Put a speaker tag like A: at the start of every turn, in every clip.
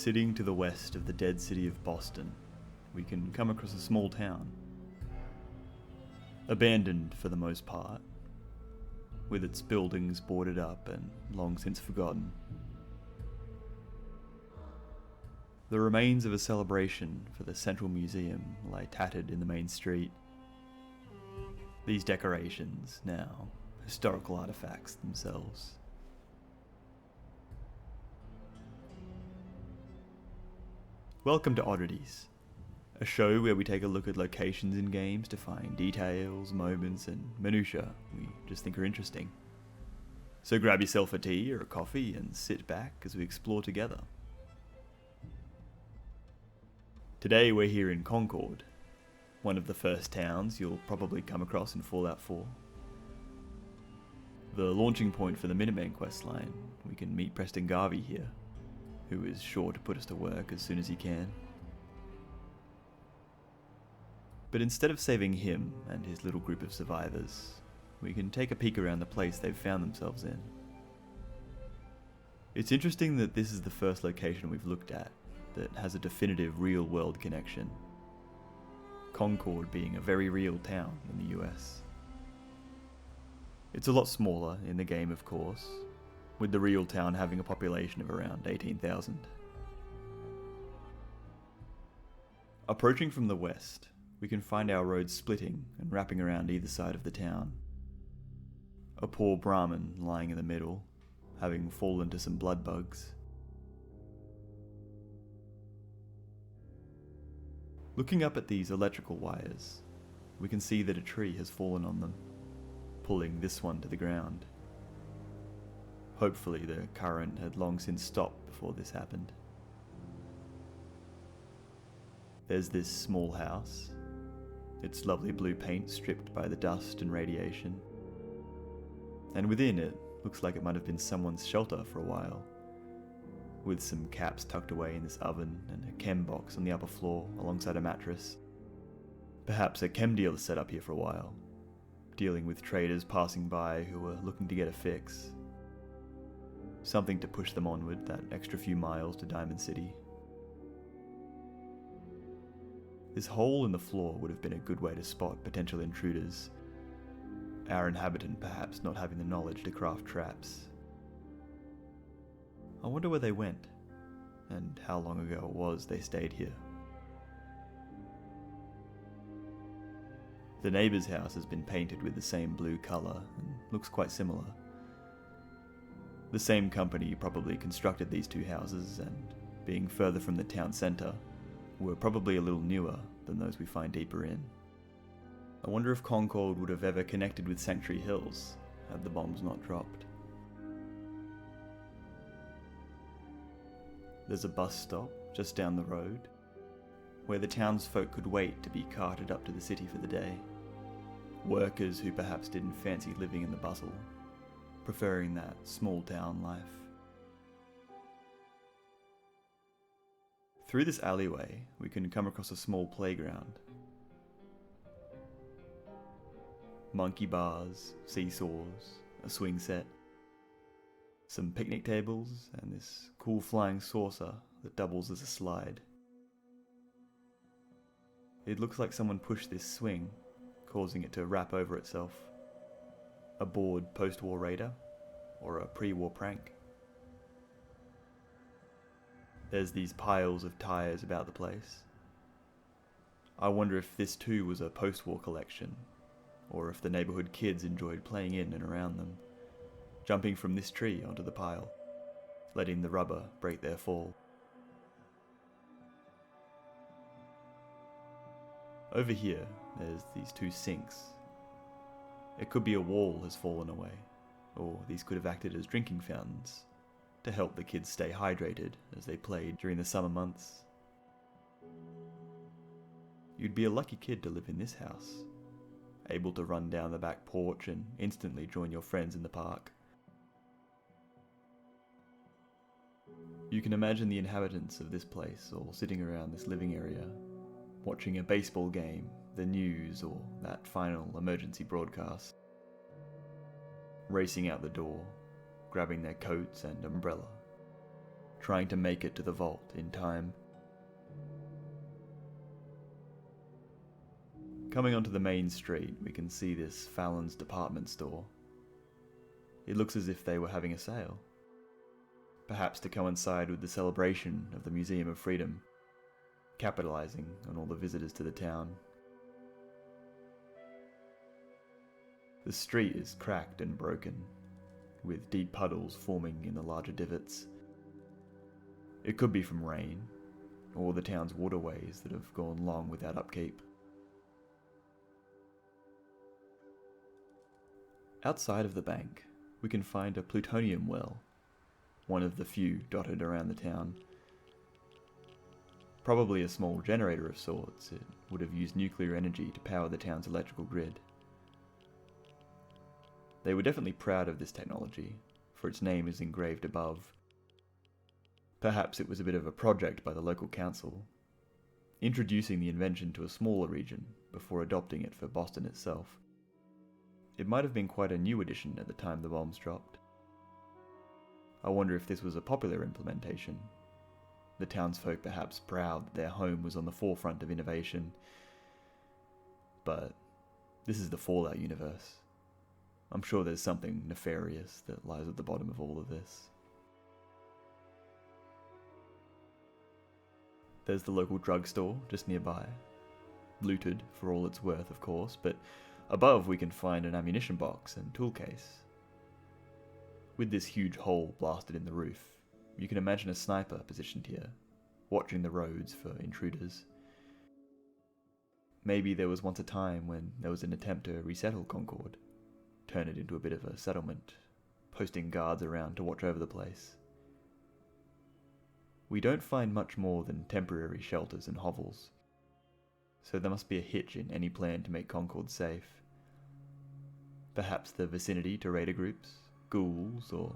A: Sitting to the west of the dead city of Boston, we can come across a small town. Abandoned for the most part, with its buildings boarded up and long since forgotten. The remains of a celebration for the Central Museum lie tattered in the main street. These decorations, now historical artifacts themselves. Welcome to Oddities, a show where we take a look at locations in games to find details, moments, and minutiae we just think are interesting. So grab yourself a tea or a coffee and sit back as we explore together. Today we're here in Concord, one of the first towns you'll probably come across in Fallout 4. The launching point for the Minutemen questline, we can meet Preston Garvey here, who is sure to put us to work as soon as he can. But instead of saving him and his little group of survivors, we can take a peek around the place they've found themselves in. It's interesting that this is the first location we've looked at that has a definitive real-world connection. Concord being a very real town in the US. It's a lot smaller in the game, of course, with the real town having a population of around 18,000. Approaching from the west, we can find our roads splitting and wrapping around either side of the town. A poor Brahmin lying in the middle, having fallen to some blood bugs. Looking up at these electrical wires, we can see that a tree has fallen on them, pulling this one to the ground. Hopefully the current had long since stopped before this happened. There's this small house, its lovely blue paint stripped by the dust and radiation. And within it, looks like it might have been someone's shelter for a while, with some caps tucked away in this oven and a chem box on the upper floor alongside a mattress. Perhaps a chem dealer set up here for a while, dealing with traders passing by who were looking to get a fix. Something to push them onward that extra few miles to Diamond City. This hole in the floor would have been a good way to spot potential intruders, our inhabitant perhaps not having the knowledge to craft traps. I wonder where they went, and how long ago it was they stayed here. The neighbour's house has been painted with the same blue colour and looks quite similar. The same company probably constructed these two houses, and being further from the town centre, were probably a little newer than those we find deeper in. I wonder if Concord would have ever connected with Sanctuary Hills had the bombs not dropped. There's a bus stop just down the road, where the townsfolk could wait to be carted up to the city for the day. Workers who perhaps didn't fancy living in the bustle, preferring that small town life. Through this alleyway, we can come across a small playground. Monkey bars, seesaws, a swing set, some picnic tables, and this cool flying saucer that doubles as a slide. It looks like someone pushed this swing, causing it to wrap over itself. A bored post-war raider, or a pre-war prank. There's these piles of tyres about the place. I wonder if this too was a post-war collection, or if the neighbourhood kids enjoyed playing in and around them, jumping from this tree onto the pile, letting the rubber break their fall. Over here, there's these two sinks. It could be a wall has fallen away, or these could have acted as drinking fountains to help the kids stay hydrated as they played during the summer months. You'd be a lucky kid to live in this house, able to run down the back porch and instantly join your friends in the park. You can imagine the inhabitants of this place all sitting around this living area, watching a baseball game, the news, or that final emergency broadcast. Racing out the door, grabbing their coats and umbrella, trying to make it to the vault in time. Coming onto the main street, we can see this Fallon's department store. It looks as if they were having a sale, perhaps to coincide with the celebration of the Museum of Freedom, capitalizing on all the visitors to the town. The street is cracked and broken, with deep puddles forming in the larger divots. It could be from rain, or the town's waterways that have gone long without upkeep. Outside of the bank, we can find a plutonium well, one of the few dotted around the town. Probably a small generator of sorts. It would have used nuclear energy to power the town's electrical grid. They were definitely proud of this technology, for its name is engraved above. Perhaps it was a bit of a project by the local council, introducing the invention to a smaller region before adopting it for Boston itself. It might have been quite a new addition at the time the bombs dropped. I wonder if this was a popular implementation. The townsfolk perhaps proud that their home was on the forefront of innovation. But this is the Fallout universe. I'm sure there's something nefarious that lies at the bottom of all of this. There's the local drugstore just nearby. Looted for all it's worth, of course, but above we can find an ammunition box and tool case. With this huge hole blasted in the roof, you can imagine a sniper positioned here, watching the roads for intruders. Maybe there was once a time when there was an attempt to resettle Concord, turn it into a bit of a settlement, posting guards around to watch over the place. We don't find much more than temporary shelters and hovels, so there must be a hitch in any plan to make Concord safe. Perhaps the vicinity to raider groups, ghouls, or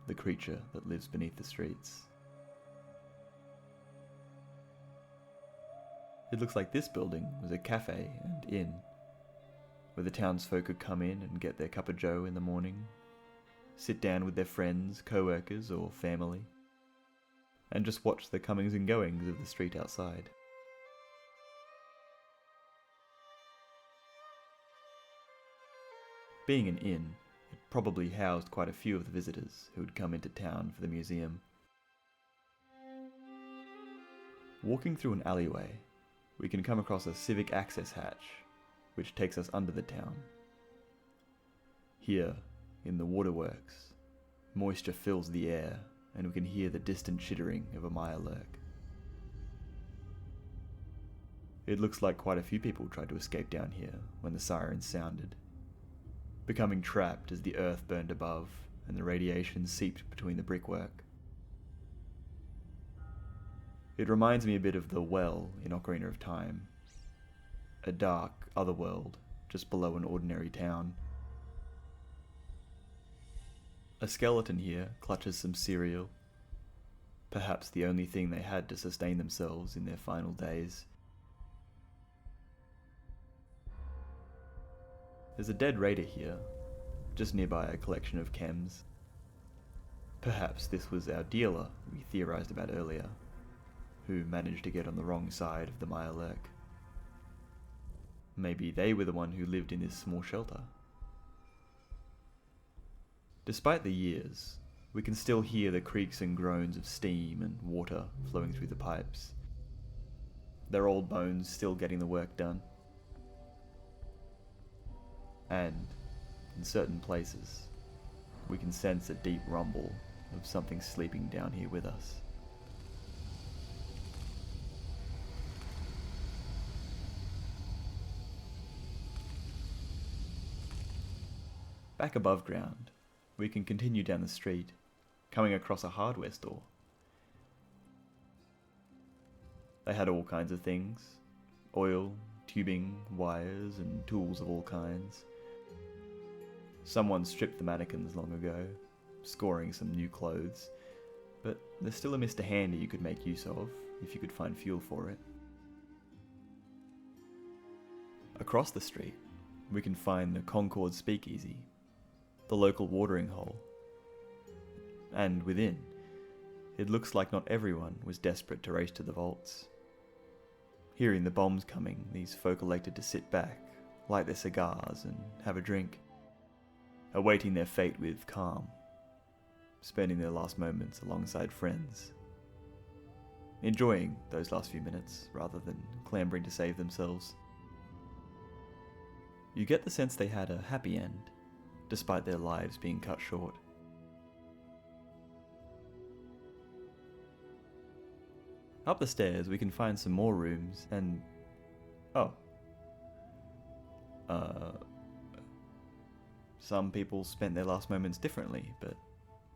A: the creature that lives beneath the streets. It looks like this building was a cafe and inn, where the townsfolk could come in and get their cup of joe in the morning, sit down with their friends, co-workers, or family, and just watch the comings and goings of the street outside. Being an inn, it probably housed quite a few of the visitors who had come into town for the museum. Walking through an alleyway, we can come across a civic access hatch, which takes us under the town. Here, in the waterworks, moisture fills the air, and we can hear the distant chittering of a mirelurk. It looks like quite a few people tried to escape down here when the sirens sounded, becoming trapped as the earth burned above and the radiation seeped between the brickwork. It reminds me a bit of the well in Ocarina of Time, a dark otherworld just below an ordinary town. A skeleton here clutches some cereal, perhaps the only thing they had to sustain themselves in their final days. There's a dead raider here, just nearby a collection of chems. Perhaps this was our dealer we theorized about earlier, who managed to get on the wrong side of the mirelurk. Maybe they were the one who lived in this small shelter. Despite the years, we can still hear the creaks and groans of steam and water flowing through the pipes. Their old bones still getting the work done. And, in certain places, we can sense a deep rumble of something sleeping down here with us. Back above ground, we can continue down the street, coming across a hardware store. They had all kinds of things: oil, tubing, wires, and tools of all kinds. Someone stripped the mannequins long ago, scoring some new clothes, but there's still a Mr. Handy you could make use of if you could find fuel for it. Across the street, we can find the Concord Speakeasy, the local watering hole, and within, It looks like not everyone was desperate to race to the vaults. Hearing the bombs coming, these folk elected to sit back, light their cigars and have a drink, awaiting their fate with calm, spending their last moments alongside friends, enjoying those last few minutes rather than clambering to save themselves. You get the sense they had a happy end, despite their lives being cut short. Up the stairs we can find some more rooms and... some people spent their last moments differently, but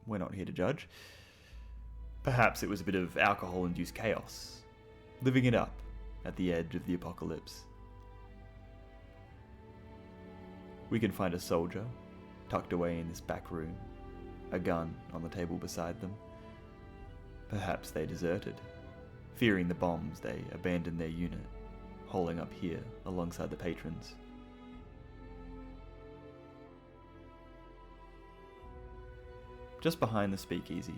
A: we're not here to judge. Perhaps it was a bit of alcohol-induced chaos, living it up at the edge of the apocalypse. We can find a soldier tucked away in this back room, a gun on the table beside them. Perhaps they deserted. Fearing the bombs, they abandoned their unit, holing up here alongside the patrons. Just behind the speakeasy,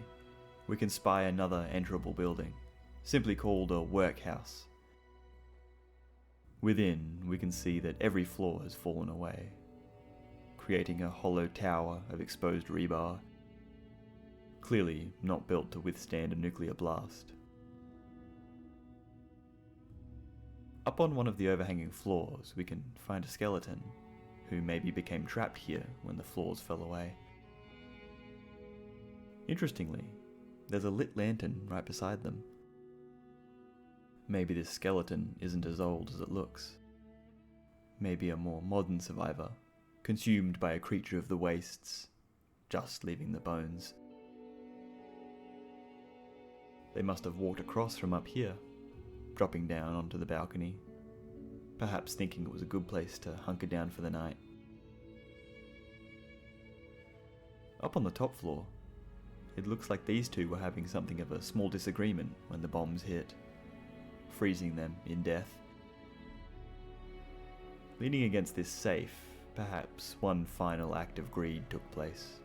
A: we can spy another enterable building, simply called a workhouse. Within, we can see that every floor has fallen away, creating a hollow tower of exposed rebar, clearly not built to withstand a nuclear blast. Up on one of the overhanging floors, we can find a skeleton, who maybe became trapped here when the floors fell away. Interestingly, there's a lit lantern right beside them. Maybe this skeleton isn't as old as it looks. Maybe a more modern survivor, consumed by a creature of the wastes, just leaving the bones. They must have walked across from up here, dropping down onto the balcony, perhaps thinking it was a good place to hunker down for the night. Up on the top floor, it looks like these two were having something of a small disagreement when the bombs hit, freezing them in death. Leaning against this safe, perhaps one final act of greed took place.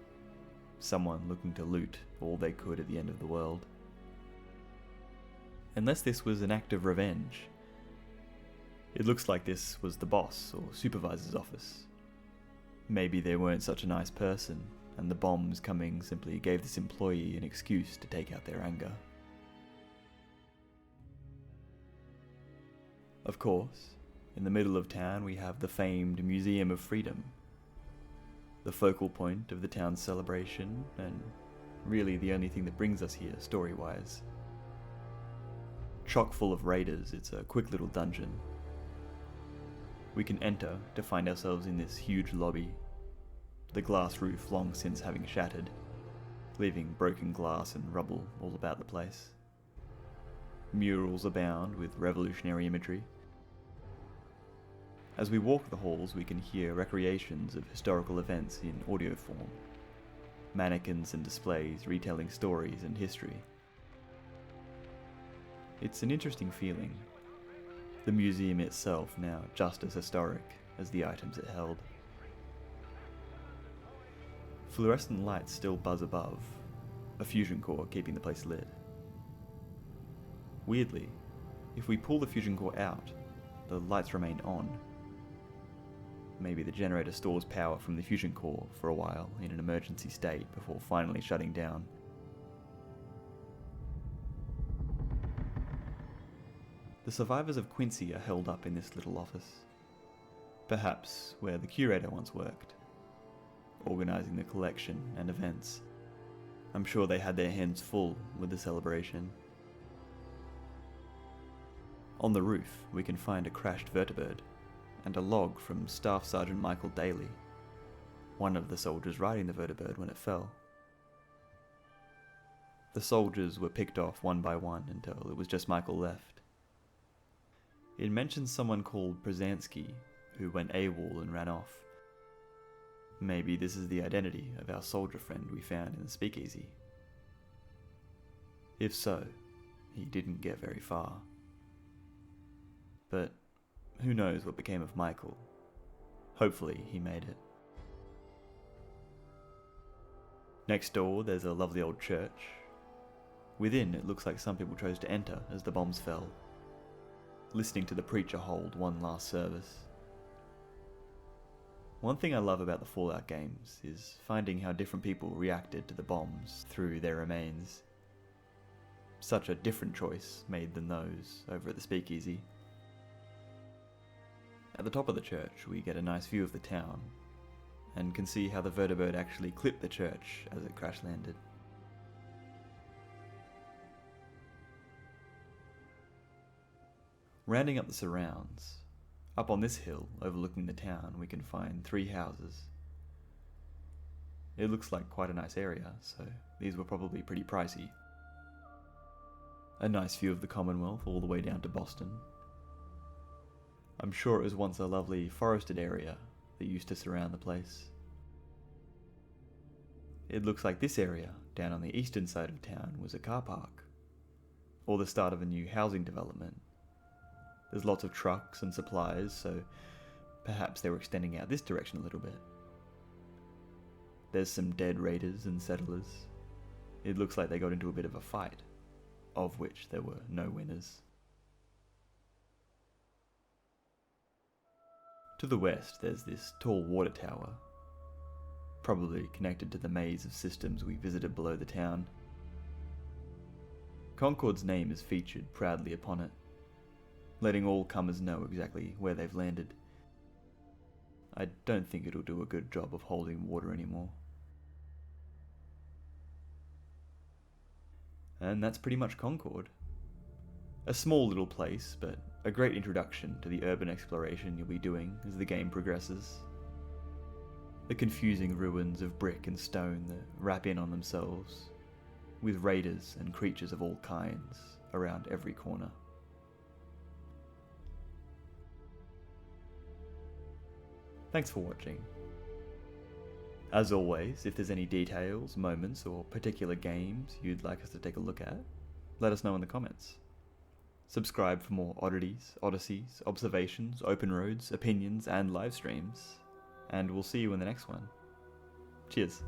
A: Someone looking to loot all they could at the end of the world. Unless this was an act of revenge. It looks like this was the boss or supervisor's office. Maybe they weren't such a nice person, and the bombs coming simply gave this employee an excuse to take out their anger. Of course, in the middle of town we have the famed Museum of Freedom, the focal point of the town's celebration, and really the only thing that brings us here story-wise. Chock full of raiders, it's a quick little dungeon. We can enter to find ourselves in this huge lobby, the glass roof long since having shattered, leaving broken glass and rubble all about the place. Murals abound with revolutionary imagery. As we walk the halls, we can hear recreations of historical events in audio form, mannequins and displays retelling stories and history. It's an interesting feeling, the museum itself now just as historic as the items it held. Fluorescent lights still buzz above, a fusion core keeping the place lit. Weirdly, if we pull the fusion core out, the lights remain on. Maybe the generator stores power from the fusion core for a while in an emergency state before finally shutting down. The survivors of Quincy are held up in this little office, perhaps where the curator once worked, organising the collection and events. I'm sure they had their hands full with the celebration. On the roof, we can find a crashed vertibird and a log from Staff Sergeant Michael Daly, one of the soldiers riding the vertibird when it fell. The soldiers were picked off one by one until it was just Michael left. It mentions someone called Brzezinski who went AWOL and ran off. Maybe this is the identity of our soldier friend we found in the speakeasy. If so, he didn't get very far. But who knows what became of Michael? Hopefully he made it. Next door there's a lovely old church. Within, it looks like some people chose to enter as the bombs fell, listening to the preacher hold one last service. One thing I love about the Fallout games is finding how different people reacted to the bombs through their remains. Such a different choice made than those over at the Speakeasy. At the top of the church, we get a nice view of the town, and can see how the vertibird actually clipped the church as it crash landed. Rounding up the surrounds, up on this hill overlooking the town, we can find 3 houses. It looks like quite a nice area, so these were probably pretty pricey. A nice view of the Commonwealth all the way down to Boston. I'm sure it was once a lovely forested area that used to surround the place. It looks like this area, down on the eastern side of town, was a car park, or the start of a new housing development. There's lots of trucks and supplies, so perhaps they were extending out this direction a little bit. There's some dead raiders and settlers. It looks like they got into a bit of a fight, of which there were no winners. To the west, there's this tall water tower, probably connected to the maze of systems we visited below the town. Concord's name is featured proudly upon it, letting all comers know exactly where they've landed. I don't think it'll do a good job of holding water anymore. And that's pretty much Concord. A small little place, but a great introduction to the urban exploration you'll be doing as the game progresses. The confusing ruins of brick and stone that wrap in on themselves, with raiders and creatures of all kinds around every corner. Thanks for watching. As always, if there's any details, moments, or particular games you'd like us to take a look at, let us know in the comments. Subscribe for more oddities, odysseys, observations, open roads, opinions, and live streams, and we'll see you in the next one. Cheers.